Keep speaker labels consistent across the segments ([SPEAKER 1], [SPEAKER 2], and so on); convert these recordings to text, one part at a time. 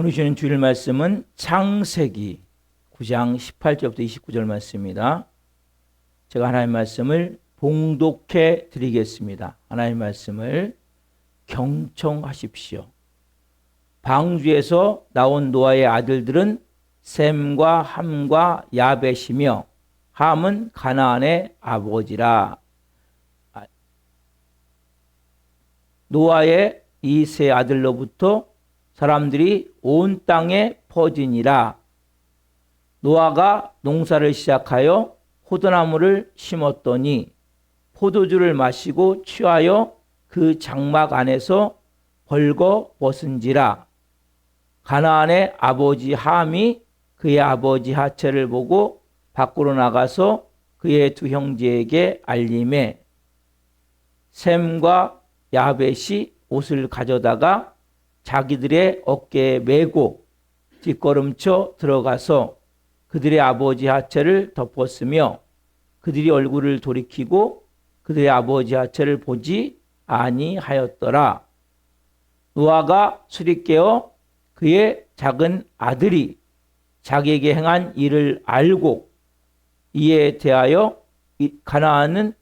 [SPEAKER 1] 오늘 주는 주일 말씀은 창세기 9장 18절부터 29절 말씀입니다. 제가 하나님 말씀을 봉독해 드리겠습니다. 하나님 말씀을 경청하십시오. 방주에서 나온 노아의 아들들은 셈과 함과 야벳이며 함은 가나안의 아버지라. 노아의 이 세 아들로부터 사람들이 온 땅에 퍼지니라. 노아가 농사를 시작하여 포도나무를 심었더니 포도주를 마시고 취하여 그 장막 안에서 벌거 벗은지라. 가나안의 아버지 함이 그의 아버지 하체를 보고 밖으로 나가서 그의 두 형제에게 알림해 셈과 야벳이 옷을 가져다가 자기들의 어깨에 메고 뒷걸음쳐 들어가서 그들의 아버지 하체를 덮었으며 그들이 얼굴을 돌이키고 그들의 아버지 하체를 보지 아니하였더라. 노아가 술이 깨어 그의 작은 아들이 자기에게 행한 일을 알고 이에 대하여 가나안은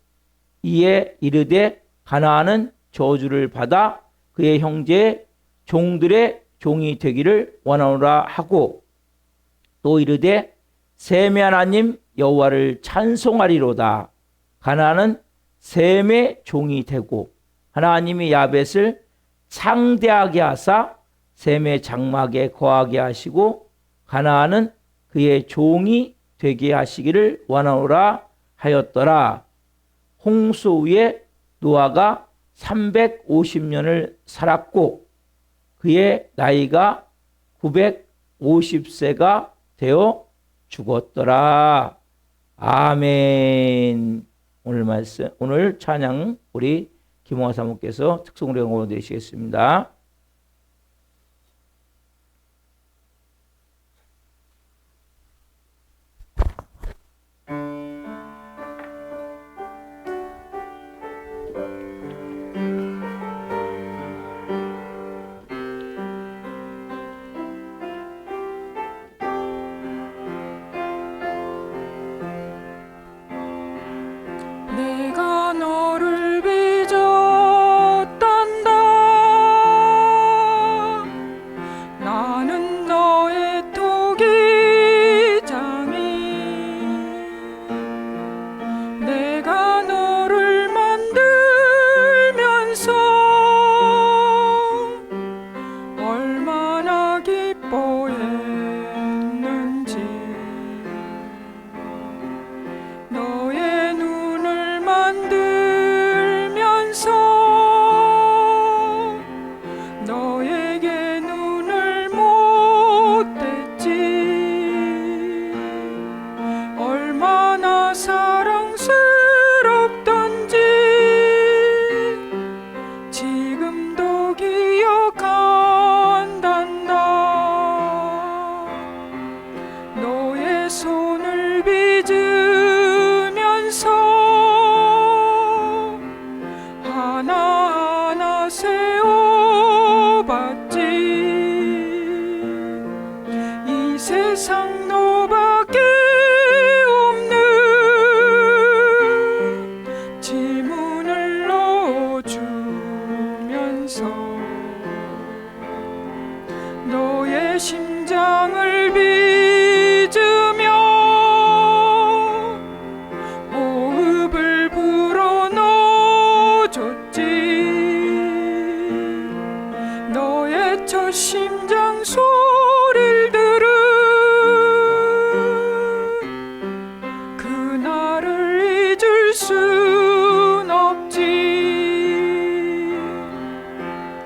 [SPEAKER 1] 이에 이르되 가나안은 저주를 받아 그의 형제의 종들의 종이 되기를 원하노라 하고 또 이르되 셈의 하나님 여호와를 찬송하리로다. 가나안은 셈의 종이 되고 하나님이 야벳을 창대하게 하사 셈의 장막에 거하게 하시고 가나안은 그의 종이 되게 하시기를 원하노라 하였더라. 홍수 후에 노아가 350년을 살았고 그의 나이가 950세가 되어 죽었더라. 아멘. 오늘 말씀, 오늘 찬양 우리 김홍화 사모께서 특송으로 연구해 드리시겠습니다.
[SPEAKER 2] 내가 너를 빚었단다. 나는 너의 토기장이. 내가 너를 만들면서 얼마나 기뻐했는지. 너의 눈을 만들면서 너에게 눈을 못댔지. 얼마나 사랑스럽던지 지금도 기억한단다. 너의 손을 빚으면서 하나하나 세워봤지. 이 세상 너밖에 없는 지문을 넣어주면서 너의 심장을 빚으며 호흡을 불어넣어줬지. 너의 첫 심장 소리를 들은 그날을 잊을 순 없지.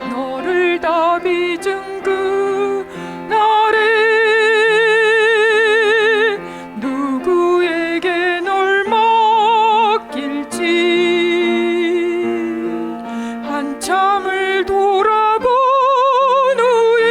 [SPEAKER 2] 너를 다 빚은 그날에 누구에게 널 맡길지. 한참을 돌아본 후에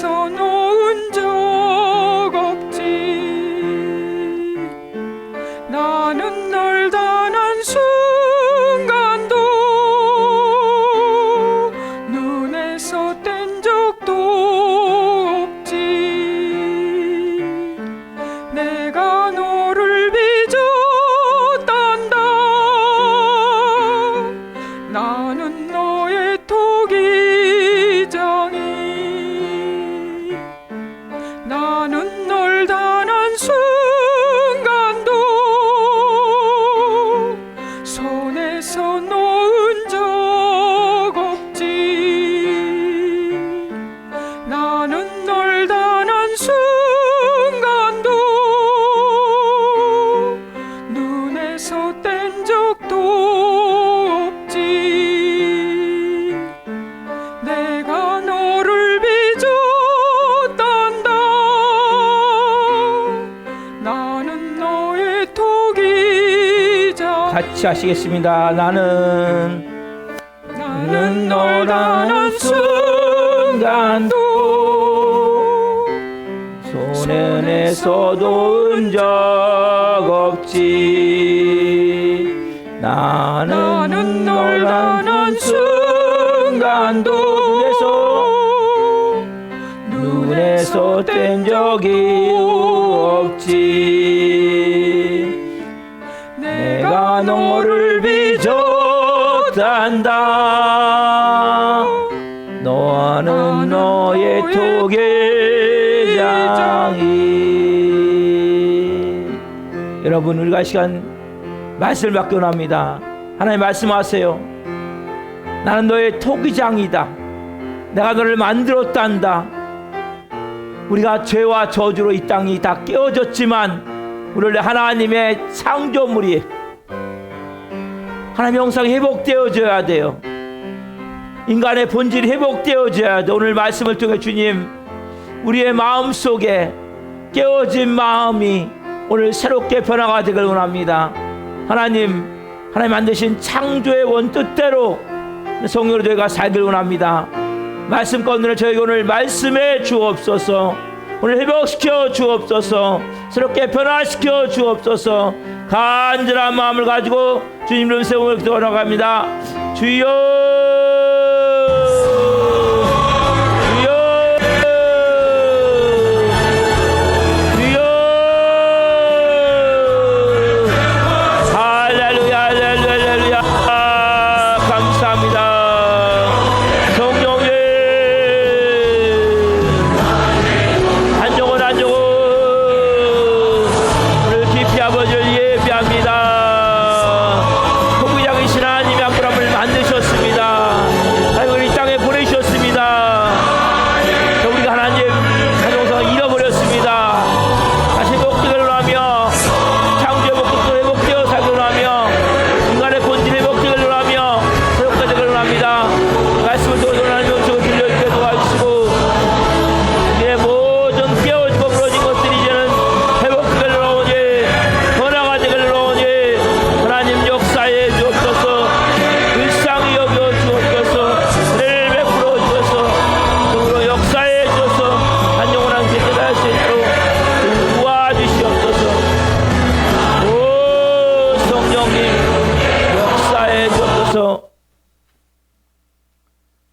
[SPEAKER 2] 손에서 놓은 적 없지. 나는 널 단 한 순간도 눈에서 뗀 적도 없지. 내가 너를 빚었단다. 나는 너의 토기장이. 나는 널 단 한 순간도 손에서 놓은 적 없지. 나는 널 단 한 순간도 눈에서 뗀 적도 없지. 내가 너를 빚었단다. 나는 너의 토기장.
[SPEAKER 1] 같이 하시겠습니다. 나는
[SPEAKER 2] 널 단 한
[SPEAKER 1] 순간도 손에서 놓은 적 없지. 나는 널 단 한 순간도 눈에서 뗀 적이 없지. 내가 너를 빚었단다. 너는 너의 토기장이. 여러분, 우리가 이 시간 말씀을 받기 원합니다. 하나님 말씀하세요. 나는 너의 토기장이다. 내가 너를 만들었단다. 우리가 죄와 저주로 이 땅이 다 깨어졌지만 우리를 하나님의 창조물이, 하나님의 형상이 회복되어져야 돼요. 인간의 본질이 회복되어져야 돼. 오늘 말씀을 통해 주님, 우리의 마음속에 깨어진 마음이 오늘 새롭게 변화가 되길 원합니다. 하나님 만드신 창조의 원뜻대로 성령으로 저희가 살길 원합니다. 말씀 가운데 저희가 오늘 말씀해 주옵소서. 오늘 회복시켜 주옵소서. 새롭게 변화시켜 주옵소서. 간절한 마음을 가지고 주님 이름 세우며 기도하갑니다. 주여,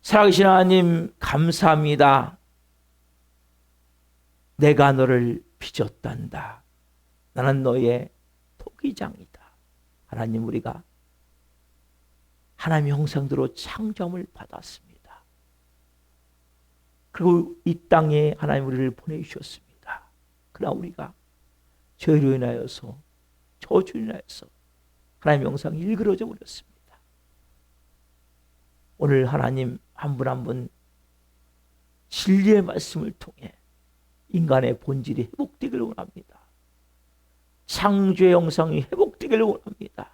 [SPEAKER 1] 살아계신 하나님 감사합니다. 내가 너를 빚었단다. 나는 너의 토기장이다. 하나님, 우리가 하나님의 형상대로 창조함을 받았습니다. 그리고 이 땅에 하나님 우리를 보내주셨습니다. 그러나 우리가 죄로 인하여서, 저주로 인하여서 하나님의 형상이 일그러져 버렸습니다. 오늘 하나님 한 분 한 분 진리의 말씀을 통해 인간의 본질이 회복되기를 원합니다. 창조의 형상이 회복되기를 원합니다.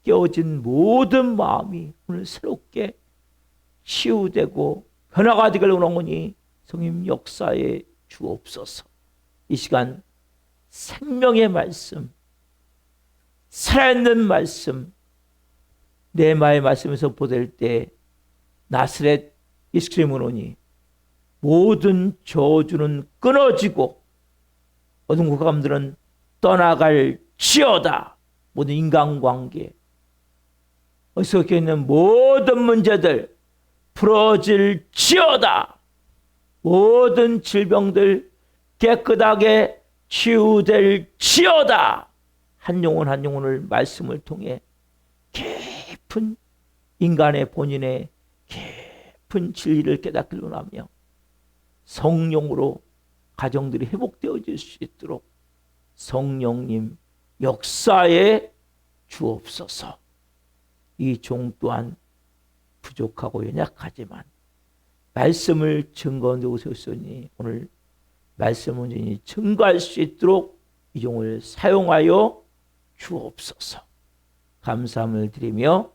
[SPEAKER 1] 깨어진 모든 마음이 오늘 새롭게 치유되고 변화가 되기를 원하오니 성님 역사에 주옵소서. 이 시간 생명의 말씀, 살아있는 말씀, 네마의 말씀에서 보될 때 나스렛 예수 그리스도의 오니 모든 저주는 끊어지고 모든 국감들은 떠나갈 지어다. 모든 인간관계 어디서 있는 모든 문제들 풀어질 지어다. 모든 질병들 깨끗하게 치유될 지어다. 한 영혼 한 영혼을 말씀을 통해 깊은 인간의 본인의 깊은 진리를 깨닫기로 하며 성령으로 가정들이 회복되어질 수 있도록 성령님 역사에 주옵소서. 이 종 또한 부족하고 연약하지만 말씀을 증거하고 세웠으니 오늘 말씀을 온전히 증거할 수 있도록 이 종을 사용하여 주옵소서. 감사함을 드리며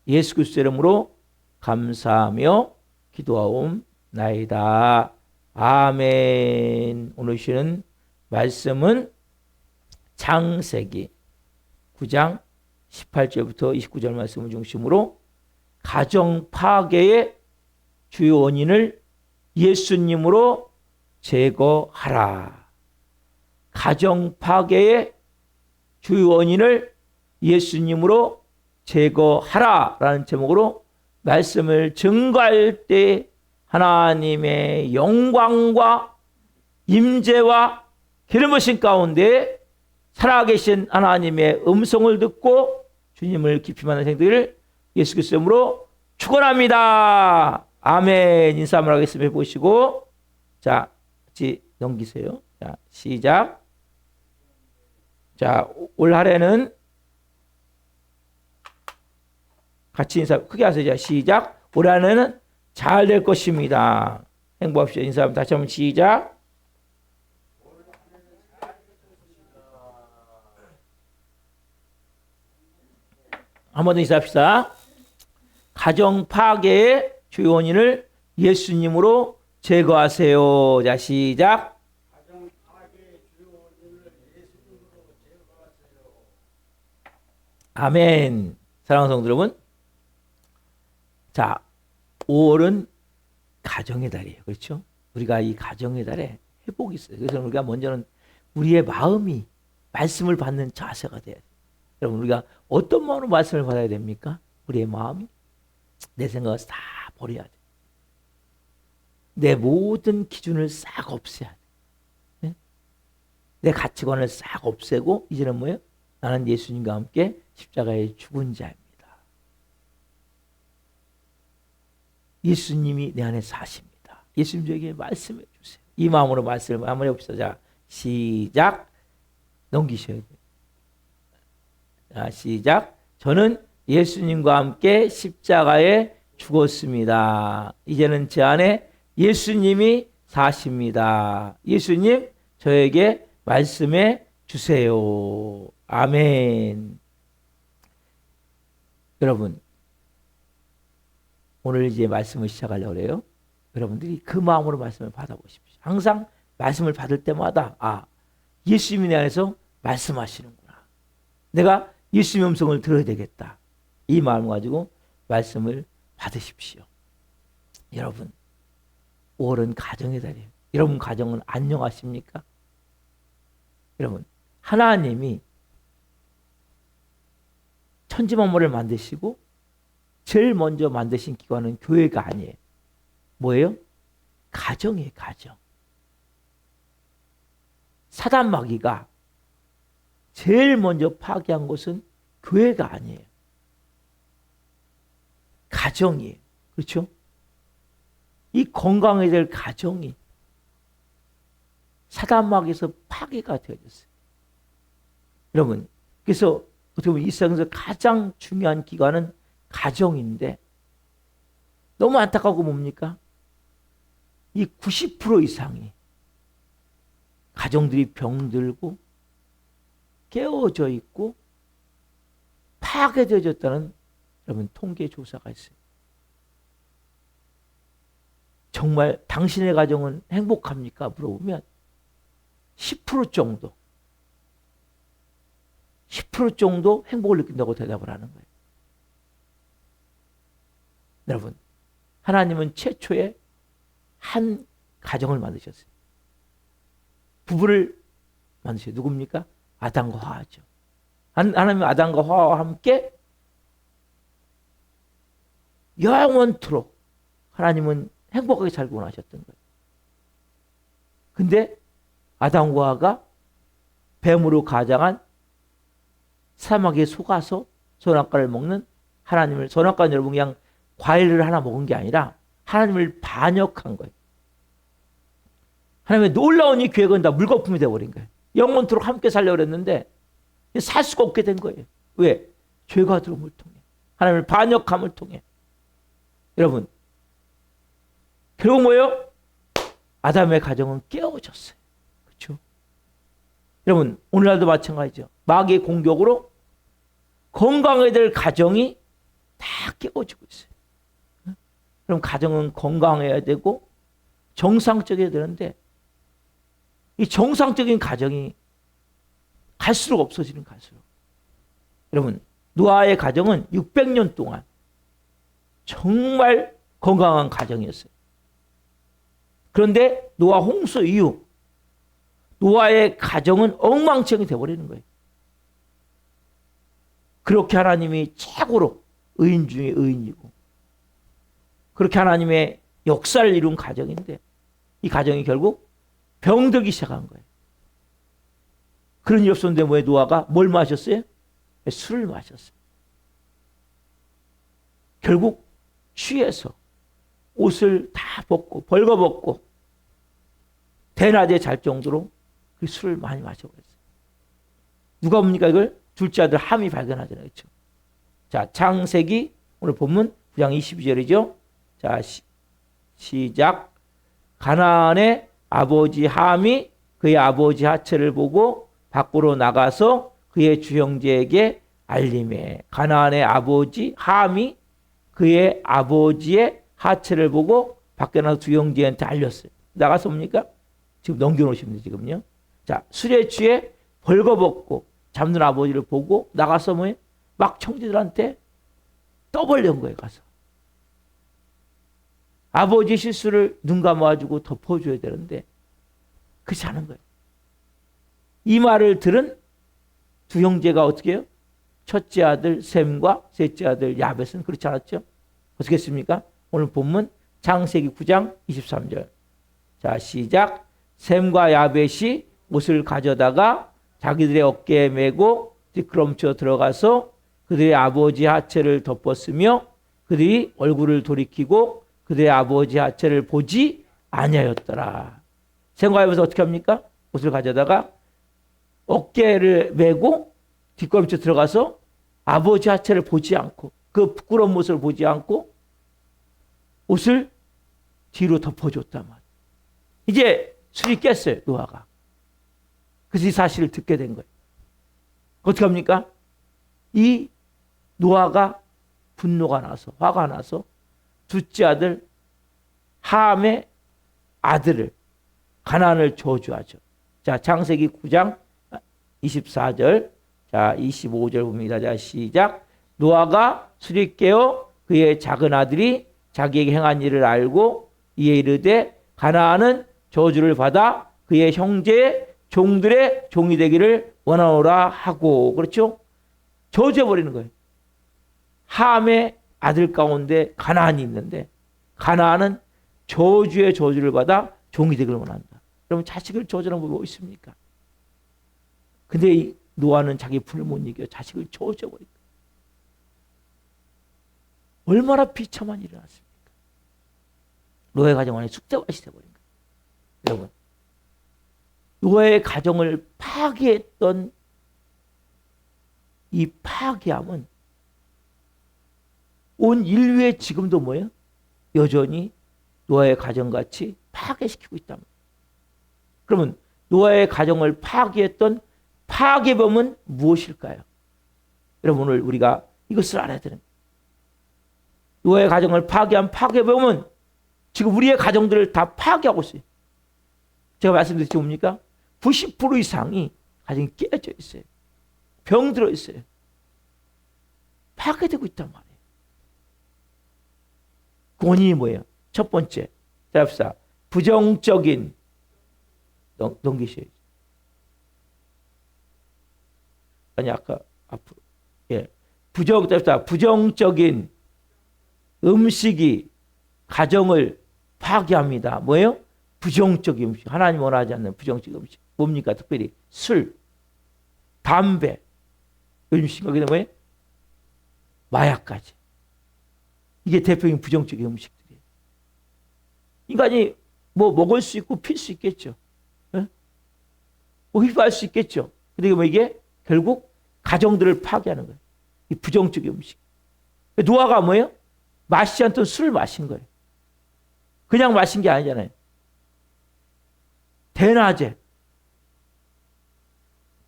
[SPEAKER 1] 예수 그리스도의 이름으로 감사하며 기도하옵나이다. 아멘. 오늘 주시는 말씀은 창세기 9장 18절부터 29절 말씀을 중심으로 가정 파괴의 주요 원인을 예수님으로 제거하라. 가정 파괴의 주요 원인을 예수님으로 제거하라 라는 제목으로 말씀을 증거할 때 하나님의 영광과 임재와 기름 부으심 가운데 살아계신 하나님의 음성을 듣고 주님을 깊이 만난 생들을 예수 그리스도 이름으로 축원합니다. 아멘. 인사 한번 하겠습니다. 해보시고 자, 같이 넘기세요. 자, 시작. 자, 올 한해는 같이 인사 크게 하세요. 자, 시작. 올 한해는 잘 될 것입니다. 행복합시다. 인사하면 다시 한번 시작. 한 번 더 인사합시다. 가정 파괴의 주요 원인을 예수님으로 제거하세요. 자, 시작. 아멘. 사랑하는 성도 여러분. 자, 5월은 가정의 달이에요. 그렇죠? 우리가 이 가정의 달에 회복이 있어요. 그래서 우리가 먼저는 우리의 마음이 말씀을 받는 자세가 돼야 돼요. 여러분, 우리가 어떤 마음으로 말씀을 받아야 됩니까? 우리의 마음이 내 생각을 다 버려야 돼. 내 모든 기준을 싹 없애야 돼. 네? 내 가치관을 싹 없애고 이제는 뭐예요? 나는 예수님과 함께 십자가에 죽은 자입니다. 예수님이 내 안에 사십니다. 예수님 저에게 말씀해 주세요. 이 마음으로 말씀을 한번 해봅시다. 자, 시작. 넘기셔야 돼요. 자, 시작. 저는 예수님과 함께 십자가에 죽었습니다. 이제는 제 안에 예수님이 사십니다. 예수님 저에게 말씀해 주세요. 아멘. 여러분, 오늘 이제 말씀을 시작하려고 해요. 여러분들이 그 마음으로 말씀을 받아보십시오. 항상 말씀을 받을 때마다 예수님이 내 안에서 말씀하시는구나. 내가 예수님의 음성을 들어야 되겠다. 이 마음 가지고 말씀을 받으십시오. 여러분, 5월은 가정의 달이에요. 여러분 가정은 안녕하십니까? 여러분, 하나님이 천지만물을 만드시고 제일 먼저 만드신 기관은 교회가 아니에요. 뭐예요? 가정이에요. 가정. 사단 마귀가 제일 먼저 파괴한 것은 교회가 아니에요. 가정이에요. 그렇죠? 이 건강해야 될 가정이 사단 마귀에서 파괴가 되어졌어요. 여러분, 그래서 어떻게 보면 이 세상에서 가장 중요한 기관은 가정인데 너무 안타까운 뭡니까? 이 90% 이상이 가정들이 병들고 깨어져 있고 파괴되어졌다는 여러분 통계 조사가 있어요. 정말 당신의 가정은 행복합니까? 물어보면 10% 정도 10% 정도 행복을 느낀다고 대답을 하는 거예요. 여러분, 하나님은 최초에 한 가정을 만드셨어요. 부부를 만드셨어요. 누굽니까? 아담과 하와죠. 하나님은 아담과 하와와 함께 영원토록 하나님은 행복하게 살고 원하셨던 거예요. 근데 아담과 하와가 뱀으로 가장한 사막에 속아서 선악과를 먹는 하나님을, 선악과는 여러분 그냥 과일을 하나 먹은 게 아니라 하나님을 반역한 거예요. 하나님의 놀라운 이 계획은 다 물거품이 되어버린 거예요. 영원토록 함께 살려고 그랬는데 살 수가 없게 된 거예요. 왜? 죄가 들어옴을 통해, 하나님을 반역함을 통해. 여러분, 결국 뭐예요? 아담의 가정은 깨어졌어요. 그렇죠? 여러분, 오늘날도 마찬가지죠. 마귀의 공격으로 건강해야 될 가정이 다 깨어지고 있어요. 그럼 가정은 건강해야 되고 정상적이어야 되는데 이 정상적인 가정이 갈수록 없어지는 갈수록. 여러분, 노아의 가정은 600년 동안 정말 건강한 가정이었어요. 그런데 노아 홍수 이후 노아의 가정은 엉망진창이 되어버리는 거예요. 그렇게 하나님이 최고로 의인 중에 의인이고 그렇게 하나님의 역사를 이룬 가정인데 이 가정이 결국 병들기 시작한 거예요. 그런 일 없었는데 왜 노아가 뭘 마셨어요? 술을 마셨어요. 결국 취해서 옷을 다 벗고 벌거벗고 대낮에 잘 정도로 그 술을 많이 마셔버렸어요. 누가 봅니까 이걸? 둘째 아들 함이 발견하잖아요. 그렇죠? 자, 창세기 오늘 본문 9장 22절이죠. 자, 시작. 가나안의 아버지 함이 그의 아버지 하체를 보고 밖으로 나가서 그의 주형제에게 알림해. 가나안의 아버지 함이 그의 아버지의 하체를 보고 밖에 나가서 주형제한테 알렸어요. 나가서 뭡니까? 지금 넘겨놓으시면 돼요. 지금요. 자, 술에 취해 벌거벗고 잠든 아버지를 보고 나가서 뭐예요? 막 청지들한테 떠벌린 거예요. 가서 아버지 실수를 눈 감아가지고 덮어줘야 되는데 그렇지 않은 거예요. 이 말을 들은 두 형제가 어떻게 해요? 첫째 아들 셈과 셋째 아들 야벳은 그렇지 않았죠? 어떻게 했습니까? 오늘 본문 창세기 9장 23절. 자, 시작. 셈과 야벳이 옷을 가져다가 자기들의 어깨에 메고 뒷걸음쳐 들어가서 그들의 아버지 하체를 덮었으며 그들이 얼굴을 돌이키고 그들의 아버지 하체를 보지 아니하였더라. 셈과 야벳은 어떻게 합니까? 옷을 가져다가 어깨를 메고 뒷걸음쳐 들어가서 아버지 하체를 보지 않고 그 부끄러운 모습을 보지 않고 옷을 뒤로 덮어줬단 말이에요. 이제 술이 깼어요. 노아가. 그래서 이 사실을 듣게 된 거예요. 어떻게 합니까? 이 노아가 분노가 나서 화가 나서 둘째 아들 함의 아들을 가나안을 저주하죠. 자, 창세기 9장 24절, 자 25절 봅니다. 자, 시작. 노아가 술이 깨어 그의 작은 아들이 자기에게 행한 일을 알고 이에 이르되 가나안은 저주를 받아 그의 형제의 종들의 종이 되기를 원하노라 하고. 그렇죠? 저주해버리는 거예요. 함의 아들 가운데 가나안이 있는데 가나안은 저주의 저주를 받아 종이 되기를 원한다. 여러분, 자식을 저주하는 법이 어디 있습니까? 근데 이 노아는 자기 분을 못 이겨 자식을 저주해버린 거예요. 얼마나 비참한 일이 났습니까? 노아의 가정 안에 쑥대밭이 되어버린 거예요. 여러분, 노아의 가정을 파괴했던 이 파괴함은 온 인류의 지금도 뭐예요? 여전히 노아의 가정같이 파괴시키고 있단 말이에요. 그러면 노아의 가정을 파괴했던 파괴범은 무엇일까요? 여러분, 오늘 우리가 이것을 알아야 되는 거예요. 노아의 가정을 파괴한 파괴범은 지금 우리의 가정들을 다 파괴하고 있어요. 제가 말씀드렸지 뭡니까? 90% 이상이 가정이 깨져 있어요. 병들어 있어요. 파괴되고 있단 말이에요. 그 원인이 뭐예요? 첫 번째, 자 봅시다. 부정적인 넘기셔야죠. 아니 아까 앞으로 부정적인 음식이 가정을 파괴합니다. 뭐예요? 부정적인 음식. 하나님 원하지 않는 부정적인 음식. 뭡니까? 특별히 술, 담배, 요즘 심각하게 뭐예요? 마약까지. 이게 대표적인 부정적인 음식들이에요. 인간이 뭐 먹을 수 있고 필 수 있겠죠. 뭐 흡입할 수 있겠죠. 근데 뭐 이게 결국 가정들을 파괴하는 거예요. 이 부정적인 음식. 노아가 뭐예요? 마시지 않던 술을 마신 거예요. 그냥 마신 게 아니잖아요. 대낮에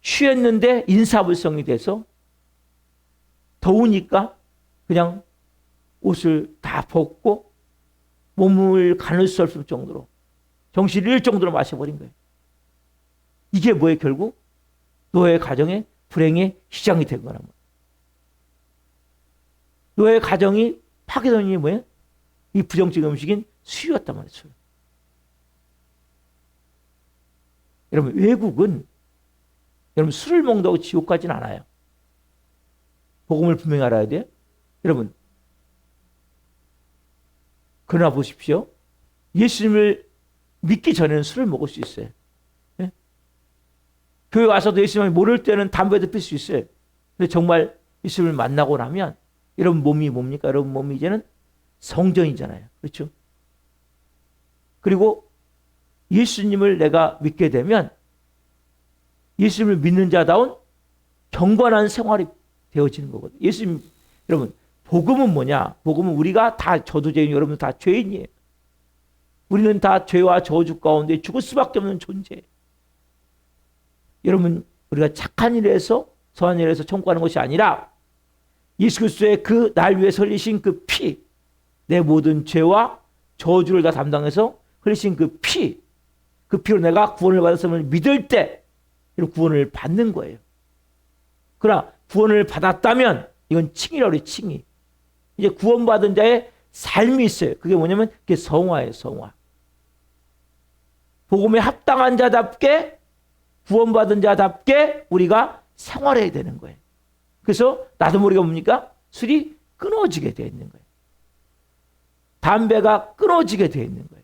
[SPEAKER 1] 취했는데 인사불성이 돼서 더우니까 그냥 옷을 다 벗고 몸을 가눌 수 없을 정도로 정신을 잃을 정도로 마셔버린 거예요. 이게 뭐예요? 결국 노아의 가정의 불행의 시작이 된 거란 말이에요. 노아의 가정이 파괴된 게 뭐예요? 이 부정적인 음식인 술이었단 말이에요. 술. 여러분 외국은 여러분 술을 먹는다고 지옥 가진 않아요. 복음을 분명히 알아야 돼요. 여러분 그러나 보십시오. 예수님을 믿기 전에는 술을 먹을 수 있어요. 네? 교회 와서도 예수님을 모를 때는 담배도 필 수 있어요. 근데 정말 예수님을 만나고 나면 여러분 몸이 뭡니까? 여러분 몸이 이제는 성전이잖아요. 그렇죠? 그리고 예수님을 내가 믿게 되면 예수님을 믿는 자다운 경건한 생활이 되어지는 거거든요. 예수님, 여러분, 복음은 뭐냐? 복음은 우리가 다, 저도 죄인, 여러분 다 죄인이에요. 우리는 다 죄와 저주 가운데 죽을 수밖에 없는 존재예요. 여러분, 우리가 착한 일을 해서, 선한 일을 해서 천국 가는 것이 아니라 예수 그리스도의 그 날 위해 흘리신 그 피, 내 모든 죄와 저주를 다 담당해서 흘리신 그 피, 그 피로 내가 구원을 받았음을 믿을 때 구원을 받는 거예요. 그러나 구원을 받았다면 이건 칭이라고 그래요. 칭이. 이제 구원받은 자의 삶이 있어요. 그게 뭐냐면 그게 성화예요. 성화. 복음에 합당한 자답게 구원받은 자답게 우리가 생활해야 되는 거예요. 그래서 나도 모르게 뭡니까? 술이 끊어지게 되어 있는 거예요. 담배가 끊어지게 되어 있는 거예요.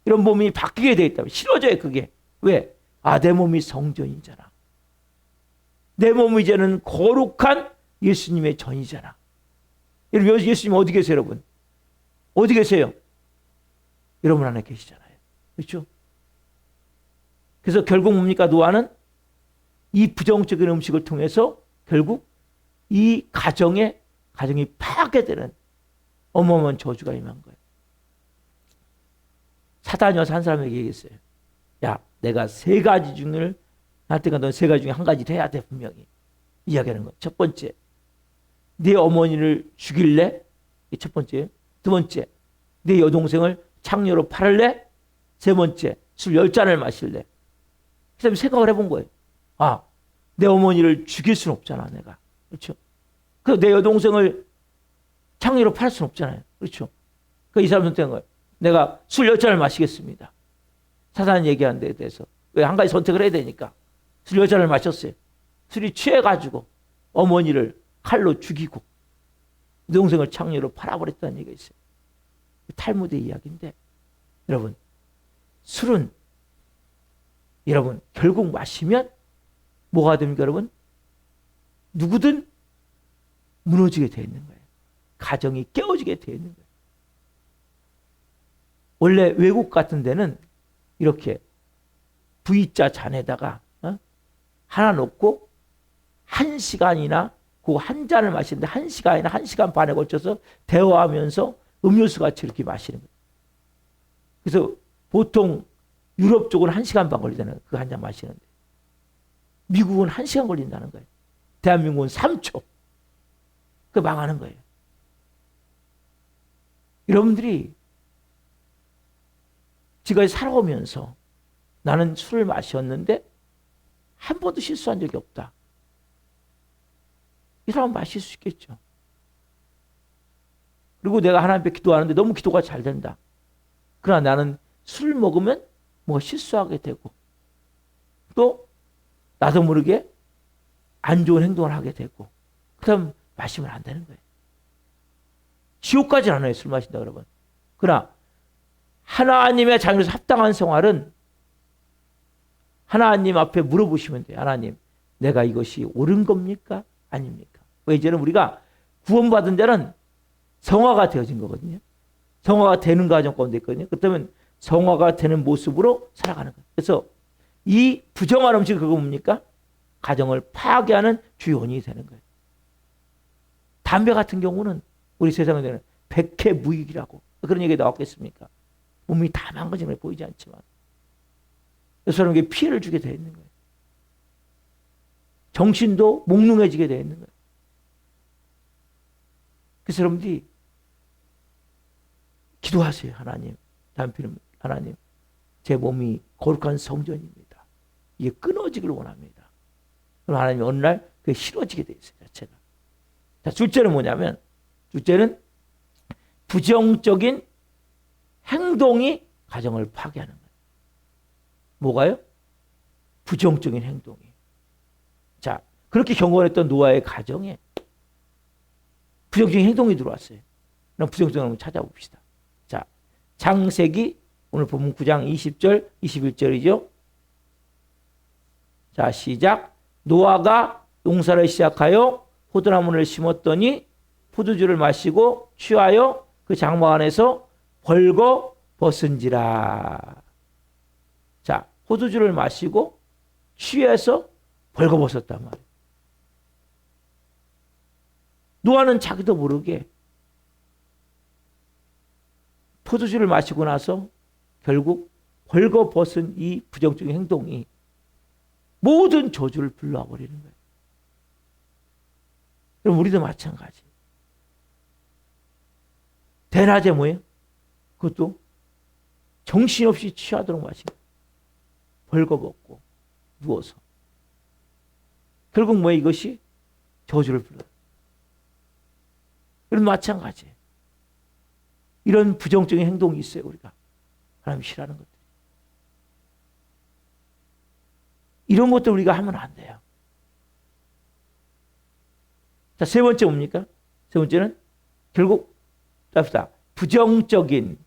[SPEAKER 1] 이런 몸이 바뀌게 되어 있다면 싫어져요. 그게. 왜? 내 몸이 성전이잖아. 내 몸이 이제는 거룩한 예수님의 전이잖아. 여러분 예수님 어디 계세요? 여러분? 어디 계세요? 여러분 안에 계시잖아요. 그렇죠? 그래서 결국 뭡니까? 노아는 이 부정적인 음식을 통해서 결국 이 가정이 파괴되는 어마어마한 저주가 임한 거예요. 사단이 와서 한 사람에게 얘기했어요. 야, 내가 세 가지 중을 나한테 넌 세 가지 중에 한 가지를 해야 돼. 분명히 이야기하는 거예요. 첫 번째, 네 어머니를 죽일래? 이게 첫 번째예요. 두 번째, 네 여동생을 창녀로 팔을래? 세 번째, 술 10잔을 마실래? 그 다음에 생각을 해본 거예요. 내 어머니를 죽일 수는 없잖아, 내가. 그렇죠? 그래서 내 여동생을 창녀로 팔 수는 없잖아요. 그렇죠? 그러니까 이 사람 선택한 거예요. 내가 술 10잔을 마시겠습니다. 사단이 얘기한 데 대해서. 왜? 한 가지 선택을 해야 되니까. 술 10잔을 마셨어요. 술이 취해가지고 어머니를 칼로 죽이고 동생을 창녀로 팔아버렸다는 얘기가 있어요. 탈무드의 이야기인데 여러분 술은 여러분 결국 마시면 뭐가 됩니까? 여러분 누구든 무너지게 되어 있는 거예요. 가정이 깨어지게 되어 있는 거예요. 원래 외국 같은 데는 이렇게 V자 잔에다가 하나 놓고 1시간이나 그 한 잔을 마시는데 1시간이나 1시간 반에 걸쳐서 대화하면서 음료수 같이 이렇게 마시는 거예요. 그래서 보통 유럽 쪽은 1시간 반 걸리잖아요. 그 한 잔 마시는데. 미국은 1시간 걸린다는 거예요. 대한민국은 3초. 그 망하는 거예요. 여러분들이 지금까지 살아오면서 나는 술을 마셨는데 한 번도 실수한 적이 없다. 이 사람은 마실 수 있겠죠. 그리고 내가 하나님 앞에 기도하는데 너무 기도가 잘 된다. 그러나 나는 술 먹으면 뭐 실수하게 되고 또 나도 모르게 안 좋은 행동을 하게 되고 그럼 마시면 안 되는 거예요. 지옥까지는 안 해요. 술 마신다 그러면. 그러나 하나님의 자녀로서 합당한 생활은 하나님 앞에 물어보시면 돼요. 하나님, 내가 이것이 옳은 겁니까? 아닙니까? 왜 이제는 우리가 구원받은 자는 성화가 되어진 거거든요. 성화가 되는 과정 가운데 있거든요. 그렇다면 성화가 되는 모습으로 살아가는 거예요. 그래서 이 부정한 음식이 그거 뭡니까? 가정을 파괴하는 주요원이 되는 거예요. 담배 같은 경우는 우리 세상에는 백해무익이라고 그런 얘기가 나왔겠습니까? 몸이 다 망가지는 게 보이지 않지만 그 사람에게 피해를 주게 되어 있는 거예요. 정신도 몽롱해지게 되어 있는 거예요. 그 사람들이 기도하세요. 하나님, 담배는 하나님, 제 몸이 거룩한 성전입니다. 이게 끊어지길 원합니다. 그럼 하나님이 어느 날 그게 싫어지게 돼 있어요. 자체가. 자, 둘째는 뭐냐면 둘째는 부정적인 행동이 가정을 파괴하는 거예요. 뭐가요? 부정적인 행동이. 자, 그렇게 경건했던 노아의 가정에 부정적인 행동이 들어왔어요. 그럼 부정적인 행동을 찾아봅시다. 자, 창세기 오늘 본문 9장 20절 21절이죠. 자, 시작. 노아가 농사를 시작하여 포도나무를 심었더니 포도주를 마시고 취하여 그 장막 안에서 벌거 벗은지라. 자, 포도주를 마시고 취해서 벌거 벗었단 말이에요. 노아는 자기도 모르게 포도주를 마시고 나서 결국 벌거 벗은 이 부정적인 행동이 모든 저주를 불러와 버리는 거예요. 그럼 우리도 마찬가지. 대낮에 뭐예요? 그것도 정신없이 취하도록 마시고 벌거벗고 누워서 결국 뭐예요? 이것이 저주를 불러요. 그럼 마찬가지예요. 이런 부정적인 행동이 있어요. 우리가 하나님 싫어하는 것들. 이런 것들 우리가 하면 안 돼요. 자, 세 번째 뭡니까? 세 번째는 결국 답시다. 부정적인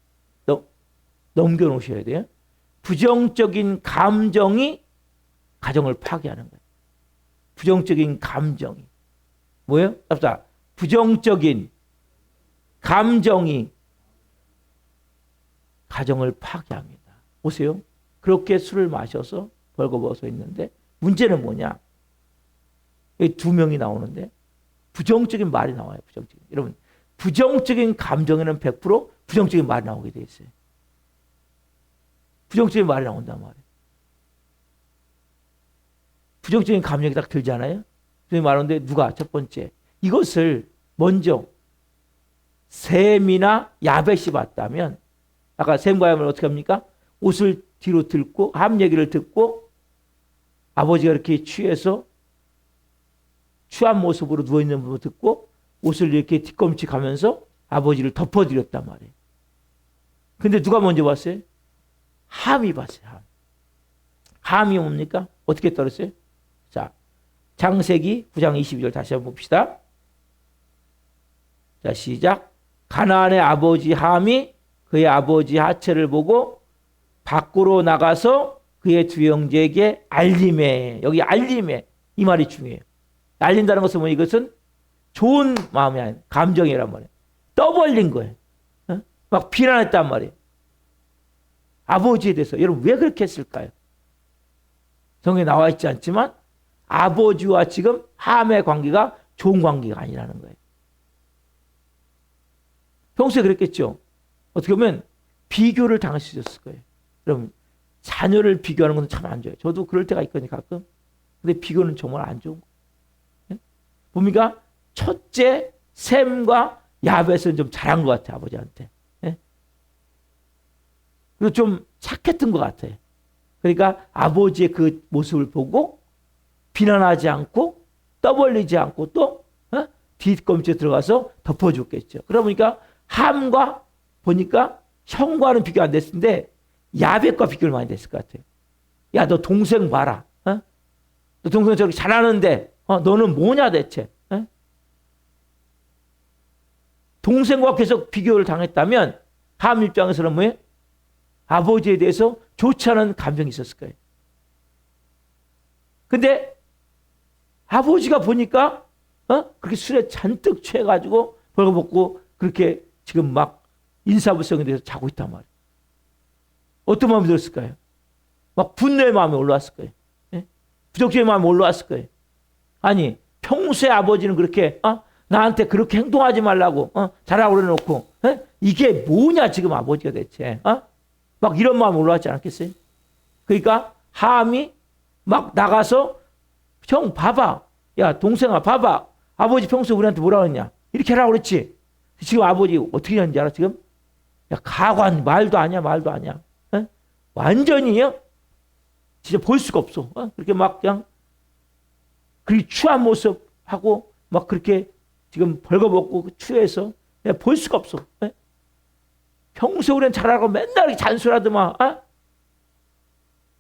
[SPEAKER 1] 넘겨놓으셔야 돼요. 부정적인 감정이 가정을 파괴하는 거예요. 부정적인 감정이 뭐예요? 답시다. 부정적인 감정이 가정을 파괴합니다. 보세요. 그렇게 술을 마셔서 벌거벗어 있는데 문제는 뭐냐? 여기 두 명이 나오는데 부정적인 말이 나와요. 부정적인. 여러분, 부정적인 감정에는 100% 부정적인 말이 나오게 돼 있어요. 부정적인 말이 나온단 말이에요. 부정적인 감정이 딱 들잖아요. 부정적인 말하는데 누가 첫 번째 이것을 먼저 셈이나 야벳이 봤다면 아까 셈과 야벳은 어떻게 합니까? 옷을 뒤로 들고 함 얘기를 듣고 아버지가 이렇게 취해서 취한 모습으로 누워있는 모습을 듣고 옷을 이렇게 뒤꿈치 가면서 아버지를 덮어드렸단 말이에요. 근데 누가 먼저 봤어요? 함이 봤어요. 함. 함이 뭡니까? 어떻게 떨었어요? 자, 창세기 9장 22절 다시 한번 봅시다. 자, 시작. 가나안의 아버지 함이 그의 아버지 하체를 보고 밖으로 나가서 그의 두 형제에게 알림해. 여기 알림해. 이 말이 중요해요. 알린다는 것은 뭐냐? 이것은 좋은 마음이 아니에요. 감정이란 말이에요. 떠벌린 거예요. 막 비난했단 말이에요. 아버지에 대해서. 여러분 왜 그렇게 했을까요? 성경에 나와 있지 않지만 아버지와 지금 함의 관계가 좋은 관계가 아니라는 거예요. 평소에 그랬겠죠. 어떻게 보면 비교를 당할 수 있었을 거예요. 여러분 자녀를 비교하는 건 참 안 좋아요. 저도 그럴 때가 있거든요. 가끔. 근데 비교는 정말 안 좋은 거예요. 뭡니까? 첫째 셈과 야벳은 좀 잘한 것 같아요. 아버지한테. 그리고 좀 착했던 것 같아요. 그러니까 아버지의 그 모습을 보고 비난하지 않고 떠벌리지 않고 또 뒤꿈치에 들어가서 덮어줬겠죠. 그러다 보니까 함과 보니까 형과는 비교 안 됐을 텐데 야벳과 비교를 많이 됐을 것 같아요. 야, 너 동생 봐라. 어? 너 동생 저렇게 잘하는데 너는 뭐냐 대체. 어? 동생과 계속 비교를 당했다면 함 입장에서는 뭐예요? 아버지에 대해서 좋지 않은 감정이 있었을 거예요. 근데 아버지가 보니까 그렇게 술에 잔뜩 취해가지고 벌거벗고 그렇게 지금 막 인사불성에 대해서 자고 있단 말이에요. 어떤 마음이 들었을까요? 막 분노의 마음이 올라왔을 거예요. 예? 부정적인 마음이 올라왔을 거예요. 아니 평소에 아버지는 그렇게 나한테 그렇게 행동하지 말라고 잘하고 그래놓고 이게 뭐냐 지금 아버지가 대체 막 이런 마음이 올라왔지 않았겠어요? 그러니까 함이 막 나가서 형 봐봐, 야 동생아 봐봐, 아버지 평소에 우리한테 뭐라 그랬냐 이렇게 하라고 그랬지. 지금 아버지 어떻게 하는지 알아? 지금 야 가관 말도 아니야 말도 아니야. 완전히요 진짜 볼 수가 없어. 그렇게 막 그냥 그렇게 추한 모습 하고 막 그렇게 지금 벌거벗고 추해서 볼 수가 없어. 평소에 우리는 잘하고 맨날 이렇게 잔소리하더만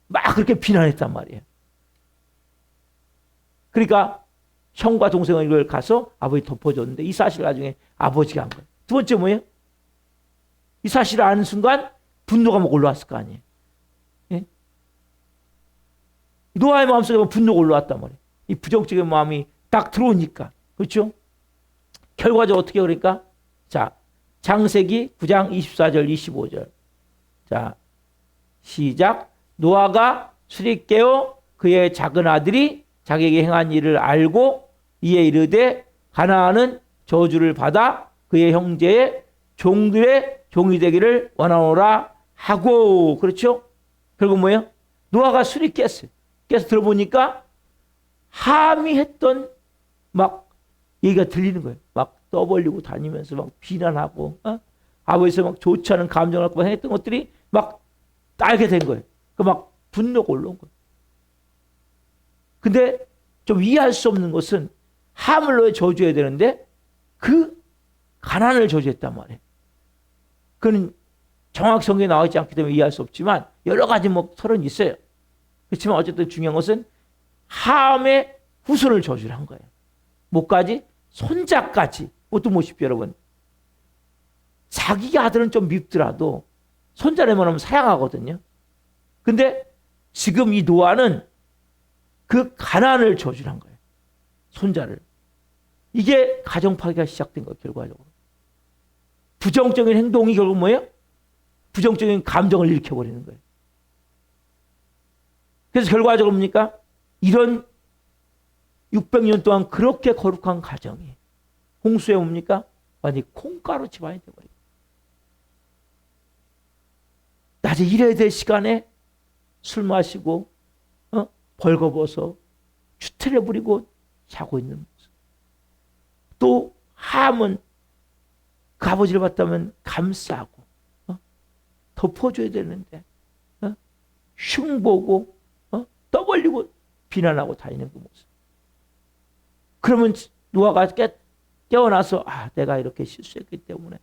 [SPEAKER 1] 막 그렇게 비난했단 말이에요. 그러니까 형과 동생은 이걸 가서 아버지 덮어줬는데 이 사실을 나중에 아버지가 한 거예요. 두 번째 뭐예요? 이 사실을 아는 순간 분노가 막 올라왔을 거 아니에요. 예? 노아의 마음속에 분노가 올라왔단 말이에요. 이 부정적인 마음이 딱 들어오니까. 그렇죠? 결과적으로 어떻게 그러니까? 자, 창세기 9장 24절 25절. 자, 시작. 노아가 술이 깨어 그의 작은 아들이 자기에게 행한 일을 알고 이에 이르되 가나안은 저주를 받아 그의 형제의 종들의 종이 되기를 원하노라 하고. 그렇죠? 결국 뭐예요? 노아가 술이 깼어요. 깨서 들어보니까 함이 했던 막 얘기가 들리는 거예요. 막 떠벌리고 다니면서 막 비난하고 아버지에서 막 좋지 않은 감정을 갖고 했던 것들이 막 알게 된 거예요. 그 막 분노가 올라온 거예요. 근데 좀 이해할 수 없는 것은 함을 너에 저주해야 되는데 그 가난을 저주했단 말이에요. 그건 정확히 성경에 나와 있지 않기 때문에 이해할 수 없지만 여러 가지 뭐 설은 있어요. 그렇지만 어쨌든 중요한 것은 함의 후손을 저주를 한 거예요. 뭐까지? 손자까지. 어떤 모습이요 여러분? 자기 아들은 좀 밉더라도 손자를 만나면 사랑하거든요. 근데 지금 이 노아는 그 가난을 저주한 거예요. 손자를. 이게 가정 파괴가 시작된 거예요. 결과적으로. 부정적인 행동이 결국 뭐예요? 부정적인 감정을 일으켜버리는 거예요. 그래서 결과적으로 뭡니까? 이런 600년 동안 그렇게 거룩한 가정이 홍수에 뭡니까? 완전히 콩가루 집안이 되어버려요. 낮에 일해야 될 시간에 술 마시고 벌거벗어 추태를 부리고 자고 있는 모습. 또 함은 그 아버지를 봤다면 감싸고 덮어줘야 되는데 흉보고 떠벌리고 비난하고 다니는 그 모습. 그러면 노아가 깨어나서 내가 이렇게 실수했기 때문에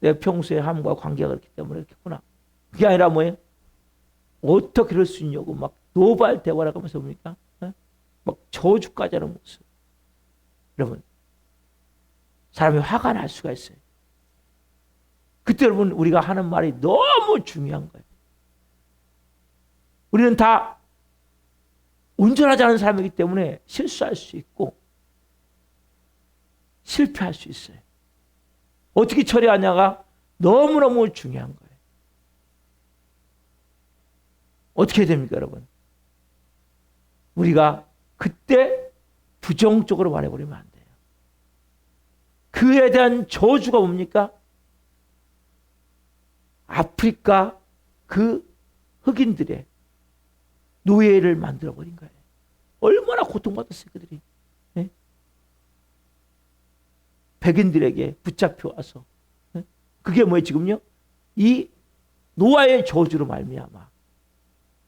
[SPEAKER 1] 내가 평소에 함과 관계가 그렇기 때문에 이렇게 했구나. 그게 아니라 뭐예요? 어떻게 그럴 수 있냐고 막 노발대화를 하면서 뭡니까? 막 저주까지 하는 모습. 여러분, 사람이 화가 날 수가 있어요. 그때 여러분 우리가 하는 말이 너무 중요한 거예요. 우리는 다 온전하지 않은 사람이기 때문에 실수할 수 있고 실패할 수 있어요. 어떻게 처리하냐가 너무너무 중요한 거예요. 어떻게 해야 됩니까, 여러분? 우리가 그때 부정적으로 말해버리면 안 돼요. 그에 대한 저주가 뭡니까? 아프리카 그 흑인들의 노예를 만들어버린 거예요. 얼마나 고통받았어요, 그들이. 네? 백인들에게 붙잡혀 와서. 네? 그게 뭐예요, 지금요? 이 노아의 저주로 말미암아.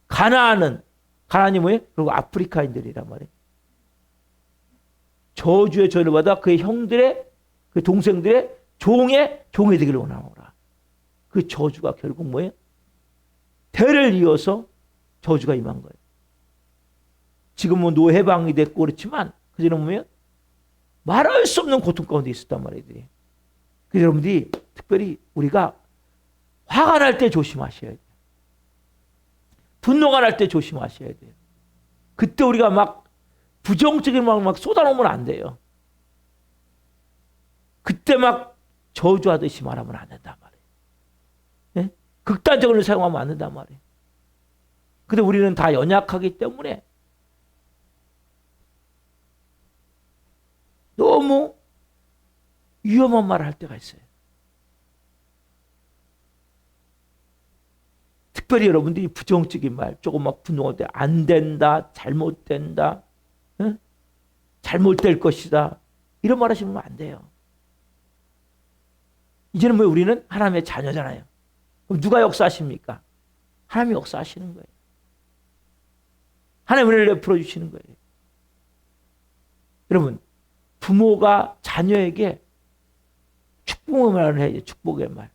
[SPEAKER 1] 가나안이 뭐예요? 그리고 아프리카인들이란 말이에요. 저주의 저주를 받아 그의 형들의, 그 동생들의 종이 되기를 원하노라. 그 저주가 결국 뭐예요? 대를 이어서 저주가 임한 거예요. 지금은 노해방이 됐고 그렇지만 그전에 보면 말할 수 없는 고통 가운데 있었단 말이에요. 그래서 여러분들이 특별히 우리가 화가 날 때 조심하셔야 돼요. 분노가 날 때 조심하셔야 돼요. 그때 우리가 막 부정적인 막 쏟아놓으면 안 돼요. 그때 막 저주하듯이 말하면 안 된단 말이에요. 예? 극단적으로 사용하면 안 된단 말이에요. 근데 우리는 다 연약하기 때문에 너무 위험한 말을 할 때가 있어요. 특별히 여러분들이 부정적인 말, 조금 막 분노할 때 안 된다, 잘못된다, 응? 잘못될 것이다 이런 말 하시면 안 돼요. 이제는 뭐 우리는 하나님의 자녀잖아요. 그럼 누가 역사하십니까? 하나님이 역사하시는 거예요. 하나님 은혜를 베풀어 주시는 거예요. 여러분, 부모가 자녀에게 축복의 말을 해야죠. 축복의 말,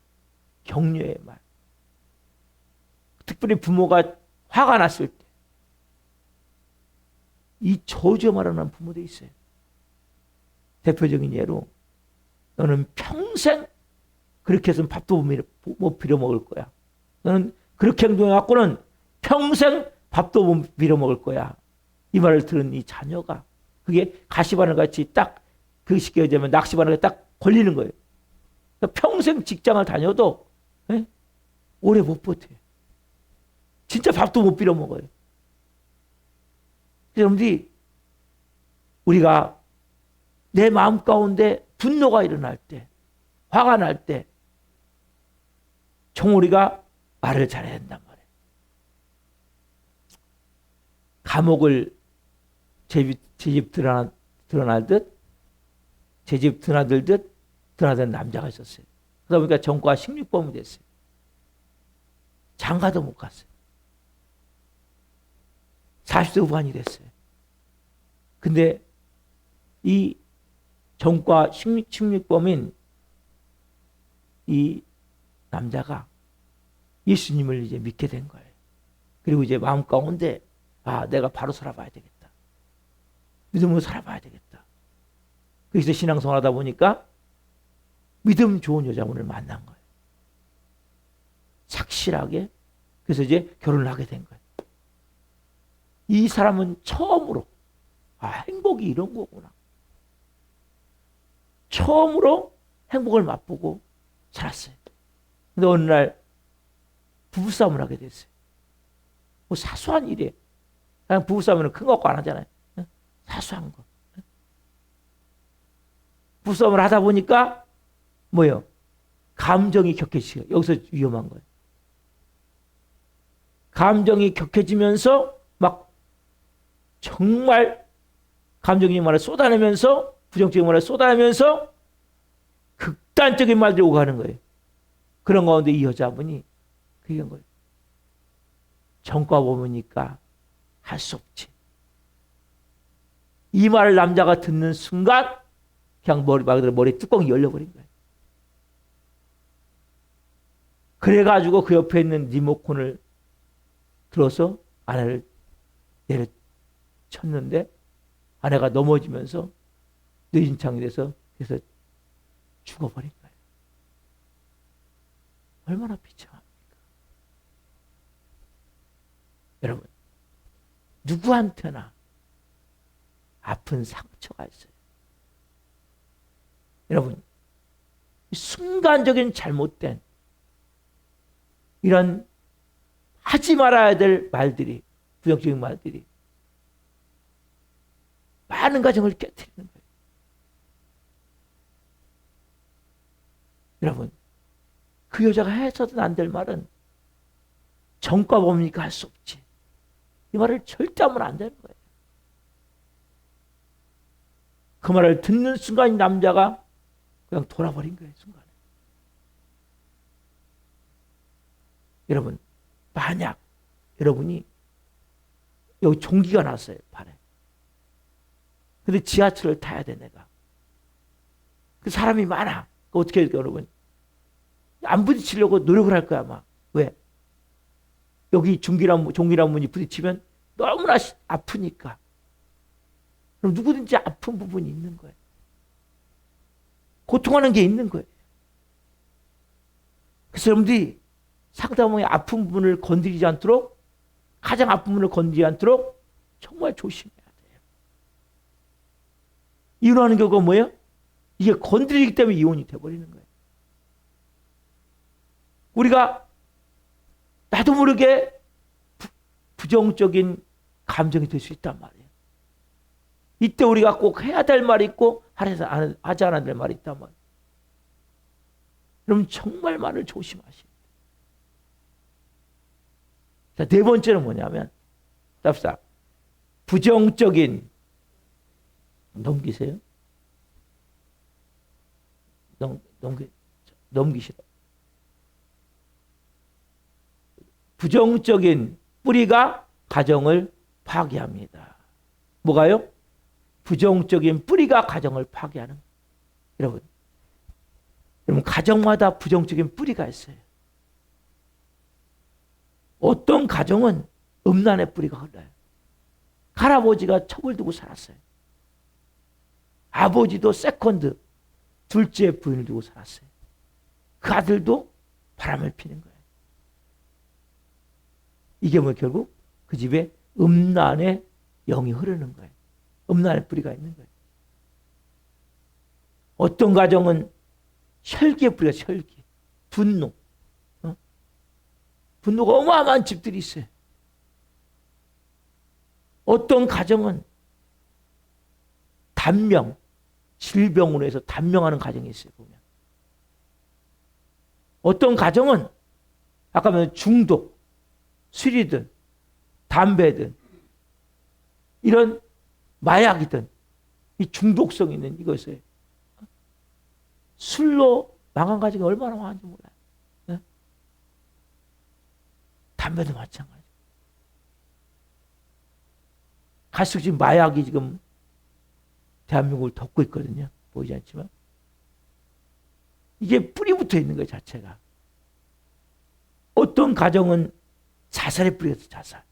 [SPEAKER 1] 격려의 말. 특별히 부모가 화가 났을 때 이 저주 말하는 부모도 있어요. 대표적인 예로 너는 평생 그렇게 해서는 밥도 못 빌어 먹을 거야. 너는 그렇게 행동해갖고는 평생 밥도 못 빌어 먹을 거야. 이 말을 들은 이 자녀가 그게 가시바늘 같이 딱 그 쉽게 얘기하면 낚시바늘에 딱 걸리는 거예요. 그러니까 평생 직장을 다녀도 오래 못 버텨요. 진짜 밥도 못 빌어 먹어요. 여러분들이 우리가 내 마음 가운데 분노가 일어날 때, 화가 날 때, 우리가 말을 잘해야 된단 말이에요. 감옥을 제 집 드러나듯, 제 집 드나들듯 드나든 남자가 있었어요. 그러다 보니까 전과 16범이 됐어요. 장가도 못 갔어요. 40대 후반이 됐어요. 근데 이 전과 16범인 이 남자가 예수님을 이제 믿게 된 거예요. 그리고 이제 마음 가운데 내가 바로 살아봐야 되겠다. 믿음으로 살아봐야 되겠다. 그래서 신앙생활하다 보니까 믿음 좋은 여자분을 만난 거예요. 착실하게. 그래서 이제 결혼을 하게 된 거예요. 이 사람은 처음으로 행복이 이런 거구나. 처음으로 행복을 맛보고 살았어요. 근데 어느 날 부부싸움을 하게 됐어요. 뭐 사소한 일이에요. 그냥 부부싸움은 큰 거 갖고 안 하잖아요. 사소한 거. 부부싸움을 하다 보니까 뭐예요? 감정이 격해지요. 여기서 위험한 거예요. 감정이 격해지면서 막 정말 감정적인 말을 쏟아내면서 부정적인 말을 쏟아내면서 극단적인 말들이 오고 가는 거예요. 그런 가운데 이 여자분이 그게 거예요. 전과 보니까 할 수 없지. 이 말을 남자가 듣는 순간 그냥 머리 뚜껑이 열려버린 거예요. 그래가지고 그 옆에 있는 리모컨을 들어서 아내를 내려쳤는데 아내가 넘어지면서 뇌진창이 돼서 그래서 죽어버린 거예요. 얼마나 비참합니까? 여러분, 누구한테나 아픈 상처가 있어요. 여러분, 순간적인 잘못된 이런 하지 말아야 될 말들이, 부정적인 말들이 많은 가정을 깨뜨리는 거예요. 여러분, 그 여자가 해서도 안 될 말은 전과 뭡니까 할 수 없지. 이 말을 절대 하면 안 되는 거예요. 그 말을 듣는 순간 남자가 그냥 돌아버린 거예요. 순간에. 여러분, 만약 여러분이 여기 종기가 났어요. 발에. 근데 지하철을 타야 돼 내가. 그 사람이 많아. 어떻게 해야 될까 여러분? 안 부딪히려고 노력을 할 거야 아마. 왜? 여기 종이란 문이 부딪히면 너무나 아프니까. 그럼 누구든지 아픈 부분이 있는 거예요. 고통하는 게 있는 거예요. 그래서 여러분들이 상대방의 아픈 부분을 건드리지 않도록, 가장 아픈 부분을 건드리지 않도록 정말 조심해야 돼요. 이혼하는 경우가 뭐예요? 이게 건드리기 때문에 이혼이 돼버리는 거예요. 우리가 나도 모르게 부정적인 감정이 될 수 있단 말이에요. 이때 우리가 꼭 해야 될 말이 있고 하지 않아야 될 말이 있단 말이에요. 그럼 정말 말을 조심하셔야 돼요. 자, 네 번째는 뭐냐면, 답사 부정적인, 넘기세요. 넘기시라. 부정적인 뿌리가 가정을 파괴합니다. 뭐가요? 부정적인 뿌리가 가정을 파괴하는. 여러분 가정마다 부정적인 뿌리가 있어요. 어떤 가정은 음란의 뿌리가 흘러요. 할아버지가 첩을 두고 살았어요. 아버지도 세컨드, 둘째 부인을 두고 살았어요. 그 아들도 바람을 피는 거예요. 이게 뭐 결국 그 집에 음란의 영이 흐르는 거예요. 음란의 뿌리가 있는 거예요. 어떤 가정은 혈기의 뿌리가 혈기, 분노, 분노가 어마어마한 집들이 있어요. 어떤 가정은 단명, 질병으로 해서 단명하는 가정이 있어요. 보면 어떤 가정은 아까 말한 중독, 술이든 담배든 이런 마약이든 이 중독성 있는 이것을 술로 망한 가정이 얼마나 많은지 몰라요. 네? 담배도 마찬가지. 갈수록 지금 마약이 지금 대한민국을 덮고 있거든요. 보이지 않지만 이게 뿌리부터 있는 거예요. 자체가. 어떤 가정은 자살의 뿌리가 있어요. 자살.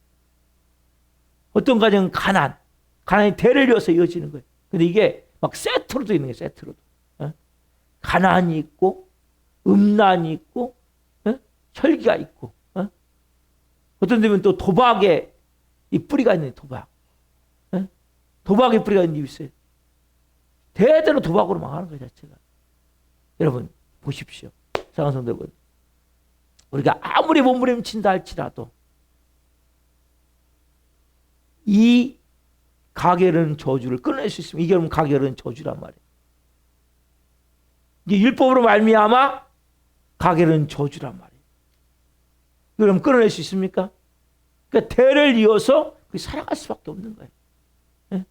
[SPEAKER 1] 어떤 가정은 가난이 대를 이어서 이어지는 거예요. 근데 이게 막 세트로도 있는 거예요. 세트로도. 가난이 있고 음란이 있고 혈기가 있고 어떤 데면 또 도박의 이 뿌리가 있는 도박. 도박의 뿌리가 있는 집이 있어요. 대대로 도박으로 망하는 거예요. 자체가. 여러분 보십시오. 사랑하는 성도 여러분, 우리가 아무리 몸부림친다 할지라도 이 가게는 저주를 끊어낼 수 있으면, 이게 여러분 가게는 저주란 말이에요. 이게 율법으로 말미암아 가게는 저주란 말이에요. 그럼 끊어낼 수 있습니까? 그러니까 대를 이어서 살아갈 수밖에 없는 거예요. 예?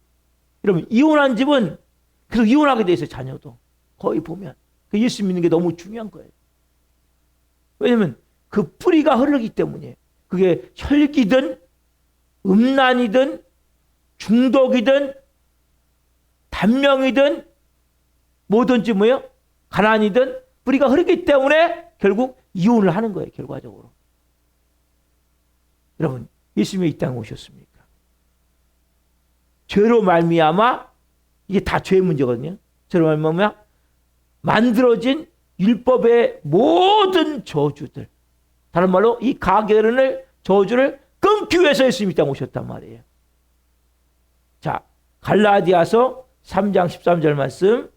[SPEAKER 1] 여러분 이혼한 집은 계속 이혼하게 돼 있어요. 자녀도 거의 보면 그 예수 믿는 게 너무 중요한 거예요. 왜냐하면 그 뿌리가 흐르기 때문이에요. 그게 혈기든 음란이든 중독이든 단명이든 뭐든지 뭐예요? 가난이든 뿌리가 흐르기 때문에 결국 이혼을 하는 거예요. 결과적으로. 여러분 예수님이 이 땅에 오셨습니까? 죄로 말미암아, 이게 다 죄의 문제거든요. 죄로 말미암아 만들어진 율법의 모든 저주들, 다른 말로 이 가게론을 저주를 끊기 위해서 예수님이 이 땅에 오셨단 말이에요. 자, 갈라디아서 3장 13절 말씀.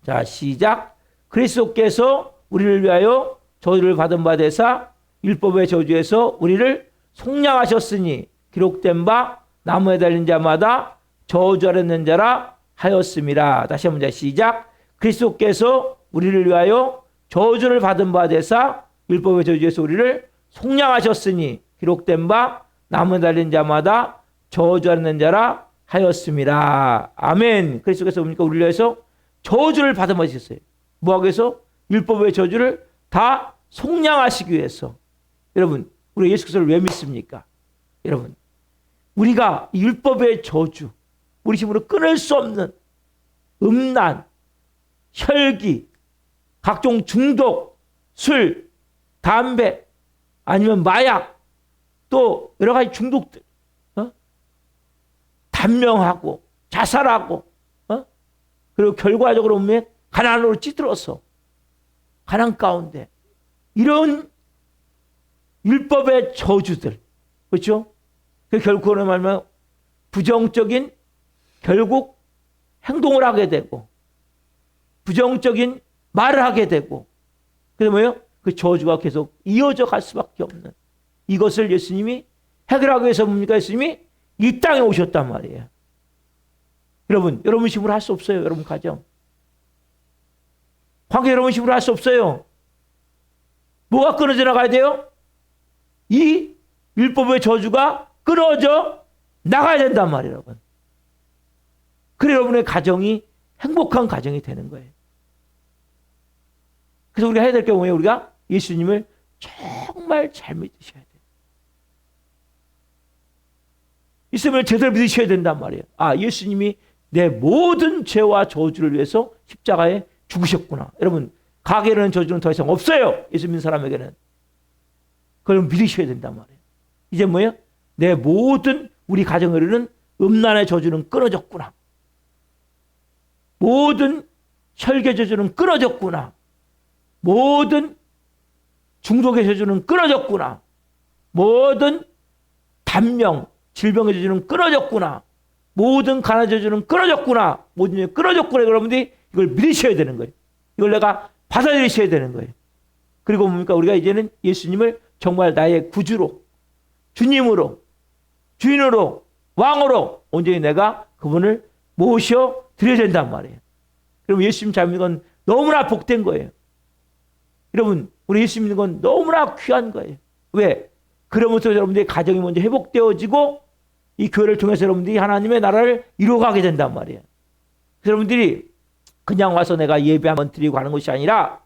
[SPEAKER 1] 자, 시작. 그리스도께서 우리를 위하여 저주를 받은 바 되사 율법의 저주에서 우리를 속량하셨으니 기록된 바 나무에 달린 자마다 저주 아래는 자라 하였음이라. 다시 한번 시작. 그리스도께서 우리를 위하여 저주를 받은 바 되사 율법의 저주에서 우리를 속량하셨으니 기록된 바 나무에 달린 자마다 저주 아래는 자라 하였음이라. 아멘. 그리스도께서 우리를 위해서 저주를 받아 마셨어요. 뭐하기 위해서? 율법의 저주를 다 속량하시기 위해서. 여러분, 우리 예수 그리스도를 왜 믿습니까? 여러분, 우리가 율법의 저주, 우리 힘으로 끊을 수 없는 음란, 혈기, 각종 중독, 술, 담배, 아니면 마약, 또 여러 가지 중독들, 단명하고 자살하고, 그리고 결과적으로 보면 가난으로 찌들어서 가난 가운데 이런 율법의 저주들, 그렇죠? 그 결국은 말하면 부정적인 결국 행동을 하게 되고 부정적인 말을 하게 되고, 그래서 뭐예요? 그 저주가 계속 이어져 갈 수밖에 없는, 이것을 예수님이 해결하기 위해서 뭡니까? 예수님이 이 땅에 오셨단 말이에요. 여러분 힘으로 할 수 없어요. 여러분 가정, 관계 여러분 힘으로 할 수 없어요. 뭐가 끊어져 나가야 돼요? 이 율법의 저주가 끊어져 나가야 된단 말이에요, 여러분. 그래 여러분의 가정이 행복한 가정이 되는 거예요. 그래서 우리가 해야 될 게 뭐예요? 우리가 예수님을 정말 잘 믿으셔야 돼요. 예수님을 제대로 믿으셔야 된단 말이에요. 아, 예수님이 내 모든 죄와 저주를 위해서 십자가에 죽으셨구나. 여러분, 가게라는 저주는 더 이상 없어요. 예수 믿는 사람에게는. 그걸 믿으셔야 된단 말이에요. 이제 뭐예요? 내 모든 우리 가정에 이르는 음란의 저주는 끊어졌구나. 모든 혈계 저주는 끊어졌구나. 모든 중독의 저주는 끊어졌구나. 모든 단명, 질병의 저주는 끊어졌구나. 모든 가난의 저주는 끊어졌구나. 모든 게 끊어졌구나. 여러분들이 이걸 믿으셔야 되는 거예요. 이걸 내가 받아들이셔야 되는 거예요. 그리고 뭡니까? 우리가 이제는 예수님을 정말 나의 구주로, 주님으로, 주인으로, 왕으로 온전히 내가 그분을 모셔 드려야 된단 말이에요. 그럼 예수님 잘 믿는 건 너무나 복된 거예요. 여러분, 우리 예수 믿는 건 너무나 귀한 거예요. 왜? 그러면서 여러분들의 가정이 먼저 회복되어지고 이 교회를 통해서 여러분들이 하나님의 나라를 이루어가게 된단 말이에요. 그래서 여러분들이 그냥 와서 내가 예배 한번 드리고 가는 것이 아니라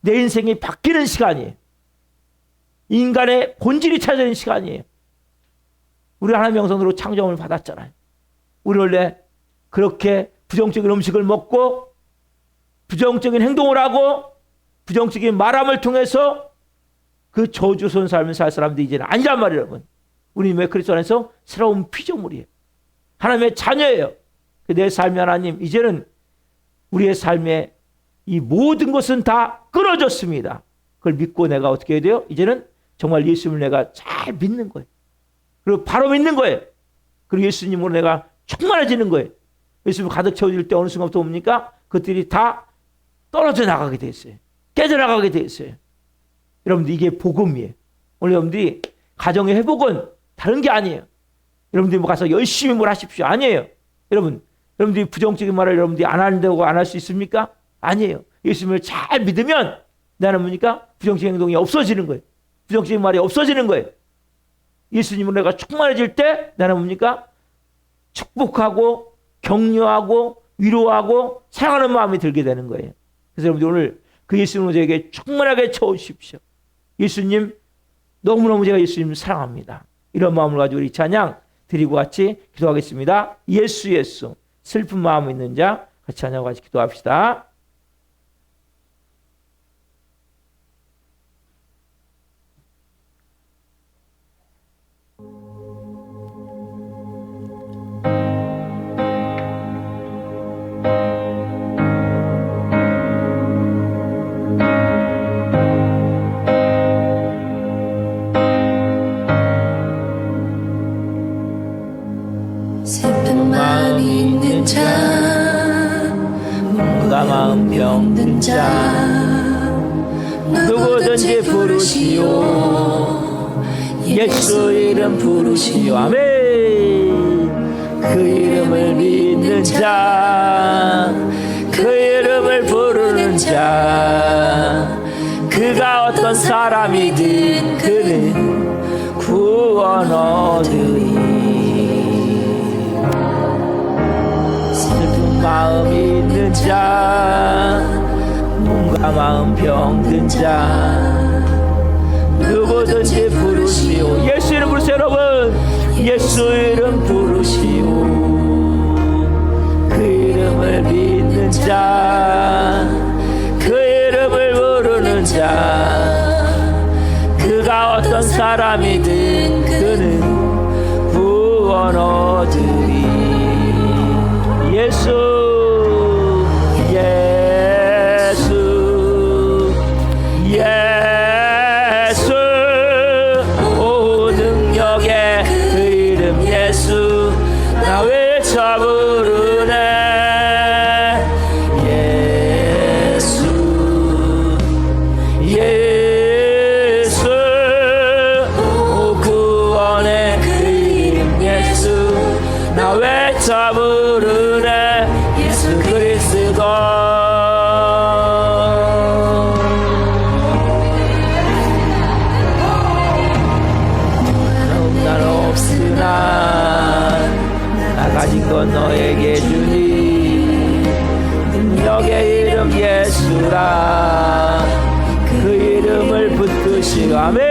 [SPEAKER 1] 내 인생이 바뀌는 시간이에요. 인간의 본질이 찾아지는 시간이에요. 우리 하나님의 영성으로 창조함을 받았잖아요. 우리 원래 그렇게 부정적인 음식을 먹고 부정적인 행동을 하고 부정적인 말함을 통해서 그 저주스러운 삶을 살 사람들이 이제는 아니란 말이에요, 여러분. 우리는 왜 그리스도 안에서 새로운 피조물이에요. 하나님의 자녀예요. 내 삶이 하나님, 이제는 우리의 삶에 이 모든 것은 다 끊어졌습니다. 그걸 믿고 내가 어떻게 해야 돼요? 이제는 정말 예수님을 내가 잘 믿는 거예요. 그리고 바로 믿는 거예요. 그리고 예수님으로 내가 충만해지는 거예요. 예수님 가득 채워질 때 어느 순간부터 옵니까? 그들이 다 떨어져 나가게 돼 있어요. 깨져나가게 돼 있어요. 여러분들 이게 복음이에요. 오늘 여러분들이 가정의 회복은 다른 게 아니에요. 여러분들이 뭐 가서 열심히 뭘 하십시오. 아니에요. 여러분들이 부정적인 말을 여러분들이 안 한다고 안 할 수 있습니까? 아니에요. 예수님을 잘 믿으면 나는 뭡니까? 부정적인 행동이 없어지는 거예요. 부정적인 말이 없어지는 거예요. 예수님으로 내가 충만해질 때 나는 뭡니까? 축복하고 격려하고 위로하고 사랑하는 마음이 들게 되는 거예요. 그래서 여러분들 오늘 그 예수님으로 저에게 충만하게 채워주십시오. 예수님, 너무너무 제가 예수님 사랑합니다. 이런 마음을 가지고 우리 찬양 드리고 같이 기도하겠습니다. 예수 예수, 슬픈 마음 있는 자 같이 찬양하고 같이 기도합시다.
[SPEAKER 3] 슬픈 마음 있는 자,
[SPEAKER 1] 몸과 마음 병든 자 누구든지 부르시오. 예수 이름 부르시오. 아멘. 그 이름을 믿는 자, 그 이름을 부르는 자, 그가 어떤 사람이든 그는 구원 얻으리. 슬픈 마음 있는 자, 몸과 마음 병든 자 누구든지 부르시오. 예수 이름 부르세요. 여러분, 예수 이름 부르시오. 그 이름을 믿는 자, 그
[SPEAKER 3] 믿은
[SPEAKER 1] 그는
[SPEAKER 3] 그는
[SPEAKER 1] 구원 얻으리. 예수 오 능력의 그 이름 예수 나 외쳐 부르네. 예수 오 구원의 그 이름 예수 나 외쳐 부르네. 예수 그리스도 난 없으나 나 가진 건 너에게 주니 능력의 이름 예수라. 그 이름을 붙드시고 아멘.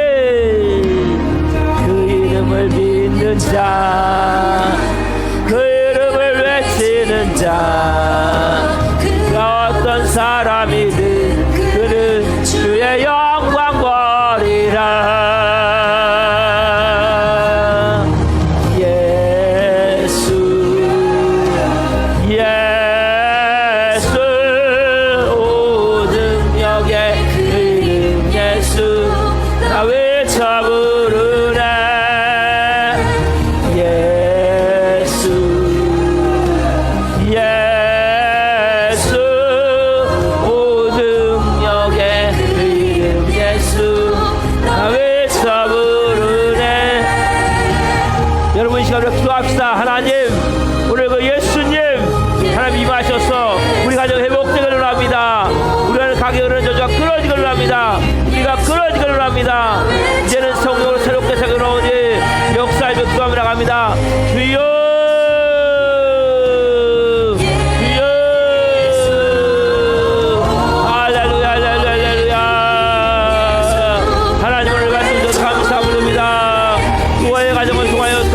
[SPEAKER 1] 그 이름을 믿는 자, 그 이름을 외치는 자, 그 어떤 사람이든 그는 주의 영광 버리라. 오 능력의 그 이름 예수 나 외쳐 부르네. 오 능력의 그 이름 예수 나 외쳐 부르네. 여러분 이 시간에 기도합시다. 하나님 오늘 그 예수님 하나님 임하셔서 우리 가정 회복되기를 원합니다. 우리가 가게으로는 저주가 끊어지기를 원합니다. 우리가 끊어지기를 원합니다. 이제는 성령으로 새롭게 새겨놓으니 역사의 벽수함을 나갑니다. 주여 주여 할렐루야 할렐루야 할렐루야. 하나님 오늘 말씀 주셔서 감사합니다. 구원의 가정을 통하여서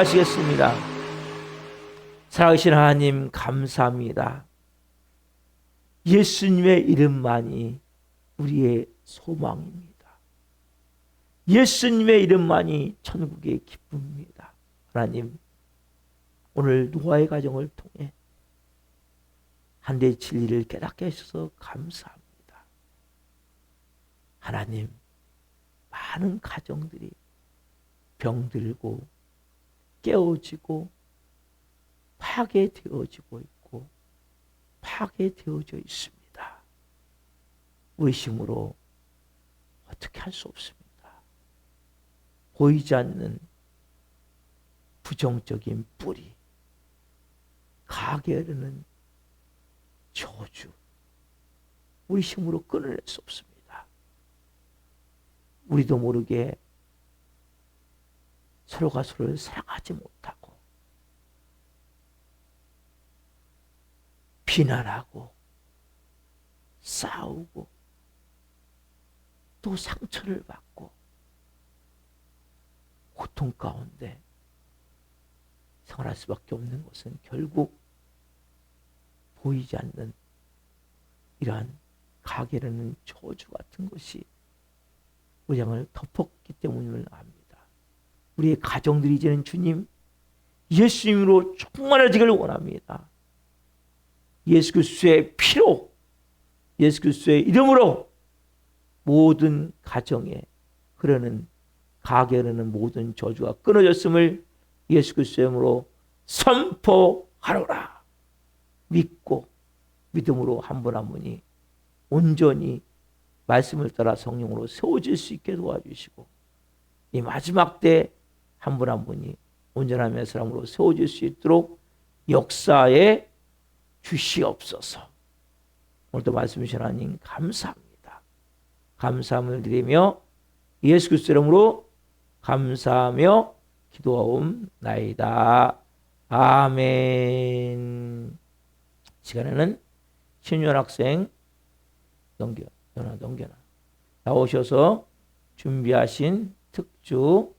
[SPEAKER 1] 기도하시겠습니다. 살아계신 하나님 감사합니다. 예수님의 이름만이 우리의 소망입니다. 예수님의 이름만이 천국의 기쁨입니다. 하나님, 오늘 노아의 가정을 통해 한 대의 진리를 깨닫게 하셔서 감사합니다. 하나님, 많은 가정들이 병들고 깨어지고 파괴되어지고 있고 파괴되어져 있습니다. 의심으로 어떻게 할 수 없습니다. 보이지 않는 부정적인 뿌리, 가게르는 저주, 우리 힘으로 끊어낼 수 없습니다. 우리도 모르게 서로가 서로를 사랑하지 못하고 비난하고 싸우고 또 상처를 받고 고통 가운데 생활할 수밖에 없는 것은 결국 보이지 않는 이러한 가게라는 저주 같은 것이 우리 양을 덮었기 때문임을 압니다. 우리의 가정들이 이제는 주님 예수님으로 충만해지기를 원합니다. 예수 그리스도의 피로, 예수 그리스도의 이름으로 모든 가정에 흐르는 가게 흐르는 모든 저주가 끊어졌음을 예수 그리스도의 이름으로 선포하노라. 믿고 믿음으로 한 분 한 분이 온전히 말씀을 따라 성령으로 세워질 수 있게 도와주시고 이 마지막 때 한 분 한 분이 온전한 사람으로 세워질 수 있도록 역사에 주시옵소서. 오늘도 말씀 주신 하나님 감사합니다. 감사함을 드리며 예수 그리스도 이름으로 감사하며 기도하옵나이다. 아멘. 시간에는 신윤 학생 넘겨놔 나오셔서 준비하신 특주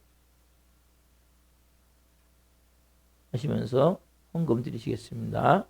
[SPEAKER 1] 하시면서 헌금 드리시겠습니다.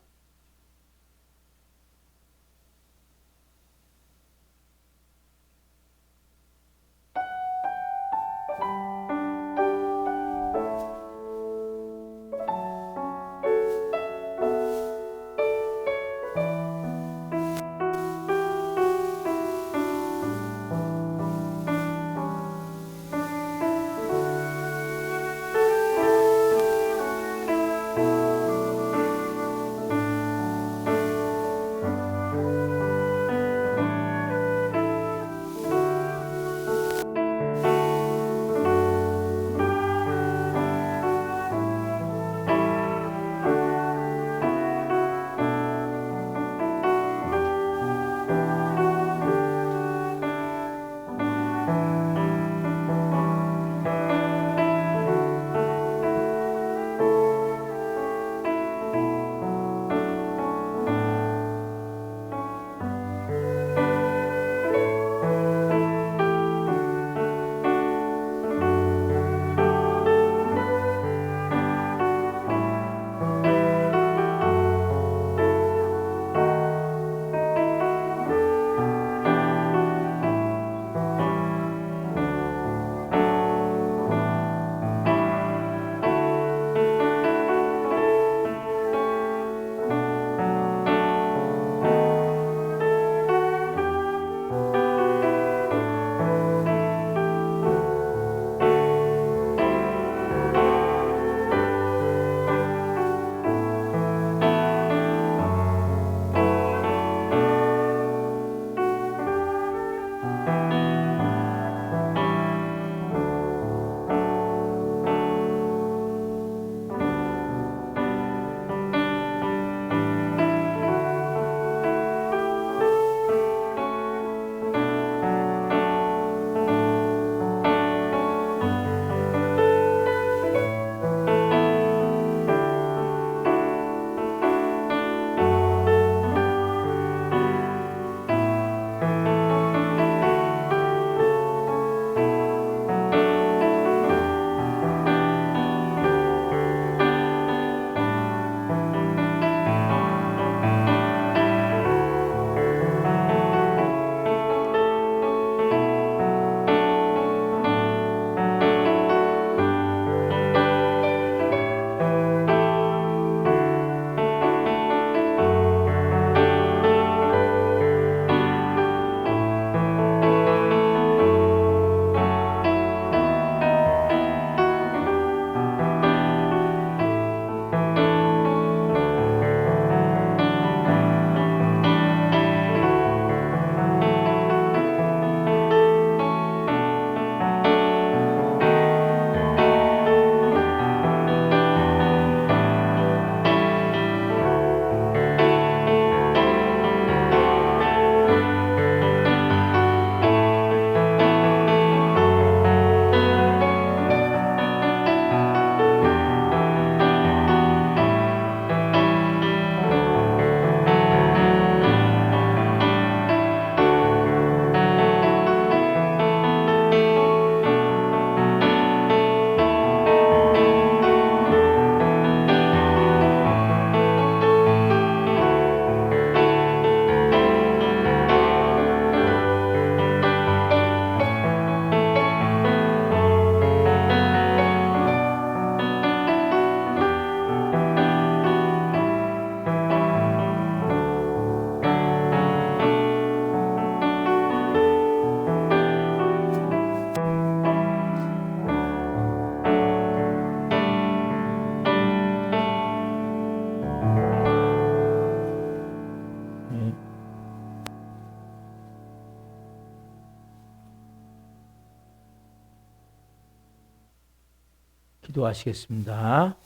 [SPEAKER 1] 기도하시겠습니다.